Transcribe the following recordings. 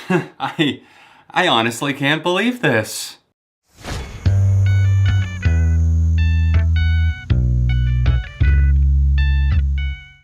I honestly can't believe this.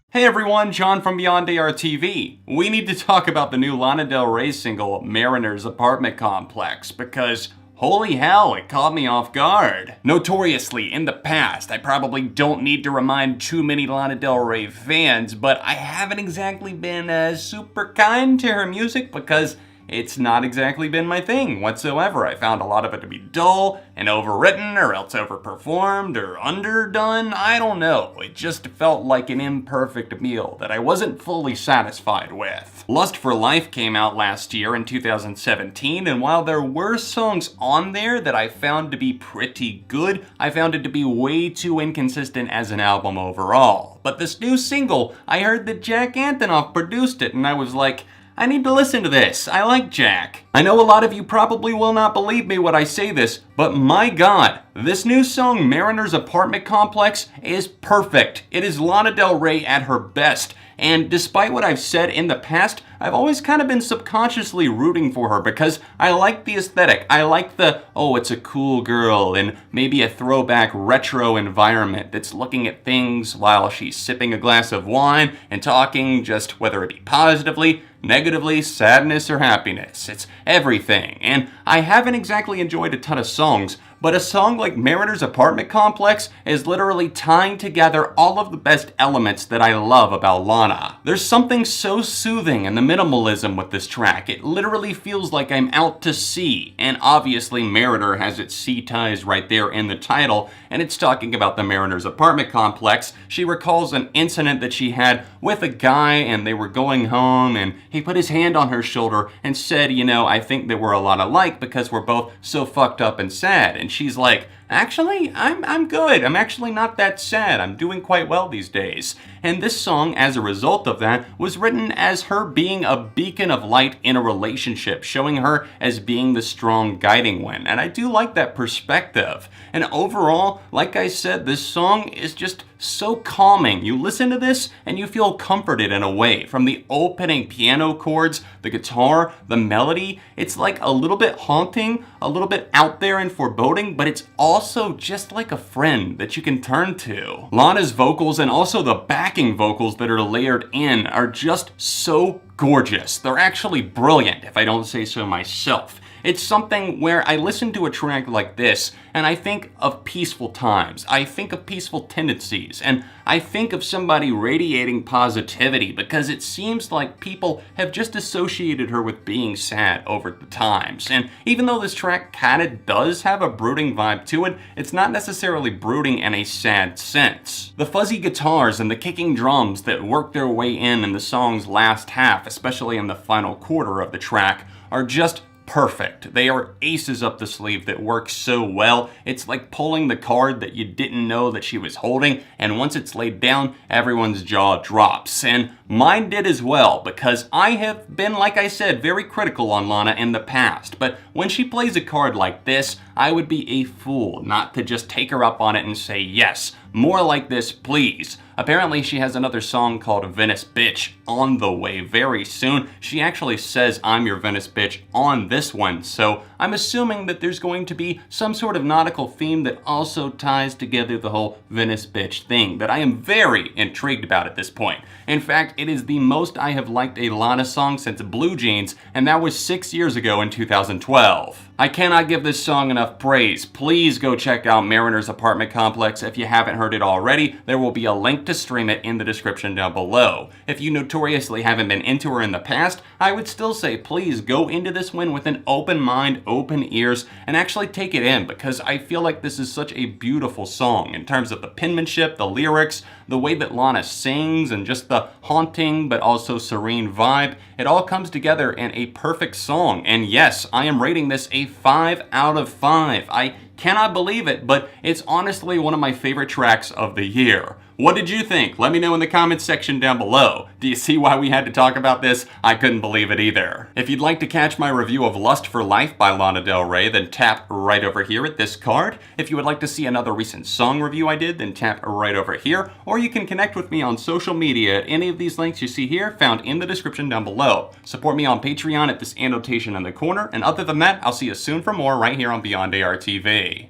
Hey everyone, John from Beyond ARTV. We need to talk about the new Lana Del Rey single, Mariner's Apartment Complex, because holy hell, it caught me off guard. Notoriously, in the past, I probably don't need to remind too many Lana Del Rey fans, but I haven't exactly been super kind to her music because it's not exactly been my thing whatsoever. I found a lot of it to be dull and overwritten, or else overperformed, or underdone. I don't know. It just felt like an imperfect meal that I wasn't fully satisfied with. Lust for Life came out last year in 2017, and while there were songs on there that I found to be pretty good, I found it to be way too inconsistent as an album overall. But this new single, I heard that Jack Antonoff produced it, and I was like, I need to listen to this. I like Jack. I know a lot of you probably will not believe me when I say this, but my god, this new song, Mariner's Apartment Complex, is perfect. It is Lana Del Rey at her best. And despite what I've said in the past, I've always kind of been subconsciously rooting for her because I like the aesthetic. I like the, oh, it's a cool girl and maybe a throwback retro environment that's looking at things while she's sipping a glass of wine and talking, just whether it be positively, negatively, sadness, or happiness. It's everything. And I haven't exactly enjoyed a ton of songs, but a song like Mariner's Apartment Complex is literally tying together all of the best elements that I love about Lana. There's something so soothing in the minimalism with this track. It literally feels like I'm out to sea, and obviously Mariner has its sea ties right there in the title, and it's talking about the Mariner's Apartment Complex. She recalls an incident that she had with a guy, and they were going home, and he put his hand on her shoulder and said, you know, I think that we're a lot alike because we're both so fucked up and sad. And she's like, actually, I'm good. I'm actually not that sad. I'm doing quite well these days. And this song, as a result of that, was written as her being a beacon of light in a relationship, showing her as being the strong guiding one. And I do like that perspective. And overall, like I said, this song is just so calming. You listen to this and you feel comforted in a way. From the opening piano chords, the guitar, the melody, it's like a little bit haunting, a little bit out there and foreboding, but it's also just like a friend that you can turn to. Lana's vocals and also the backing vocals that are layered in are just so gorgeous. They're actually brilliant, if I don't say so myself. It's something where I listen to a track like this and I think of peaceful times. I think of peaceful tendencies, and I think of somebody radiating positivity because it seems like people have just associated her with being sad over the times. And even though this track kinda does have a brooding vibe to it, it's not necessarily brooding in a sad sense. The fuzzy guitars and the kicking drums that work their way in the song's last half, especially in the final quarter of the track, are just perfect. They are aces up the sleeve that work so well. It's like pulling the card that you didn't know that she was holding, and once it's laid down, everyone's jaw drops. And mine did as well, because I have been, like I said, very critical on Lana in the past. But when she plays a card like this, I would be a fool not to just take her up on it and say, yes, more like this, please. Apparently, she has another song called Venice Bitch on the way very soon. She actually says, I'm your Venice Bitch on this one, so I'm assuming that there's going to be some sort of nautical theme that also ties together the whole Venice Bitch thing that I am very intrigued about at this point. In fact, it is the most I have liked a Lana song since Blue Jeans, and that was 6 years ago in 2012. I cannot give this song enough praise. Please go check out Mariner's Apartment Complex if you haven't heard it already. There will be a link to stream it in the description down below. If you notoriously haven't been into her in the past, I would still say please go into this one with an open mind, open ears, and actually take it in, because I feel like this is such a beautiful song in terms of the penmanship, the lyrics, the way that Lana sings, and just the haunting but also serene vibe. It all comes together in a perfect song. And yes, I am rating this a 5 out of 5. I cannot believe it, but it's honestly one of my favorite tracks of the year. What did you think? Let me know in the comments section down below. Do you see why we had to talk about this? I couldn't believe it either. If you'd like to catch my review of Lust for Life by Lana Del Rey, then tap right over here at this card. If you would like to see another recent song review I did, then tap right over here. Or you can connect with me on social media at any of these links you see here, found in the description down below. Support me on Patreon at this annotation in the corner, and other than that, I'll see you soon for more right here on Beyond ARTV.